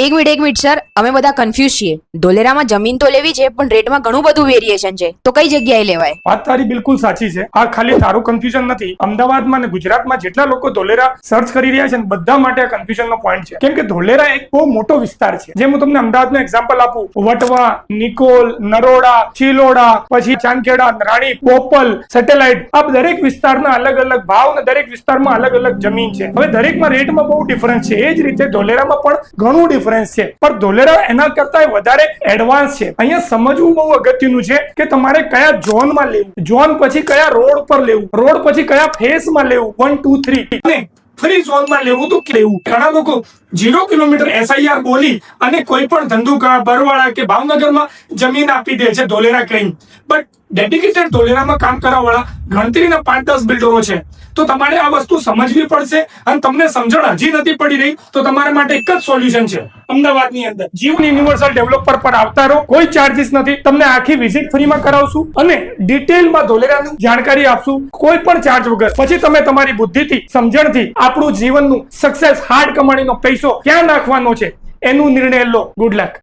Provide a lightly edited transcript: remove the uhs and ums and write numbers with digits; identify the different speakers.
Speaker 1: એક minute sir, અમે બધા કન્ફ્યુઝ છીએ. ધોલેરામાં જમીન તો લેવી છે પણ રેટમાં ઘણું બધું વેરિએશન છે, તો કઈ જગ્યાએ લેવાય?
Speaker 2: વાત તારી બિલકુલ સાચી છે. આ ખાલી તારું કન્ફ્યુઝન નથી, અમદાવાદમાં અને ગુજરાતમાં જેટલા લોકો ધોલેરા સર્ચ કરી રહ્યા છે ને બધા માટે આ કન્ફ્યુઝનનો પોઈન્ટ છે. કેમ કે ધોલેરા એક બહુ મોટો વિસ્તાર છે. જેમ હું તમને અમદાવાદનું એક્ઝામ્પલ આપું, વટવા, નિકોલ, નરોડા, ચિલોડા, પછી ચાંદખેડા, રાણી, બોપલ, સેટેલાઇટ, આ દરેક વિસ્તારના અલગ અલગ ભાવ અને દરેક વિસ્તારમાં અલગ અલગ જમીન છે. હવે દરેકમાં રેટમાં બહુ ડિફરન્સ છે. એ જ રીતે ધોલેરામાં પણ ઘણું ડિફરન્સ છે, પણ ધોલેરા એના કરતા વધારે એડવાન્સ છે. અહીંયા સમજવું બહુ અગત્યનું છે કે તમારે કયા ઝોનમાં લેવું, ઝોન પછી કયા રોડ પર લેવું, રોડ પછી કયા ફેસમાં લેવું, 1 2 3, અને ફ્રી ઝોનમાં લેવું તો લેવું. ઘણા લોકો 0 કિલોમીટર SIR બોલી અને કોઈ પણ ધંધુકા, બરવાળા કે ભાવનગરમાં જમીન આપી દે છે ધોલેરા ક્લેમ, બટ ડેડિકેટેડ ધોલેરામાં કામ કરવા વાળા ગણતરીના 5-10 બિલ્ડરો છે. તો તમારે આ વસ્તુ સમજવી પડશે, અને તમને સમજણ હજી નથી પડી રહી તો તમારા માટે એક જ સોલ્યુશન છે અમદાવાદની અંદર જીવન યુનિવર્સલ ડેવલપર પર આવતા રહો. કોઈ ચાર્જીસ નથી, તમને આખી વિઝિટ ફ્રીમાં કરાવશું અને ડિટેલમાં ધોલેરાની જાણકારી આપશું, કોઈ પણ ચાર્જ વગર. પછી તમે તમારી બુદ્ધિથી, સમજણથી આપણું જીવનનું સક્સેસ, હાર્ડ કમાણીનો પૈસો ક્યાં નાખવાનો છે એનું નિર્ણય લો. Good luck.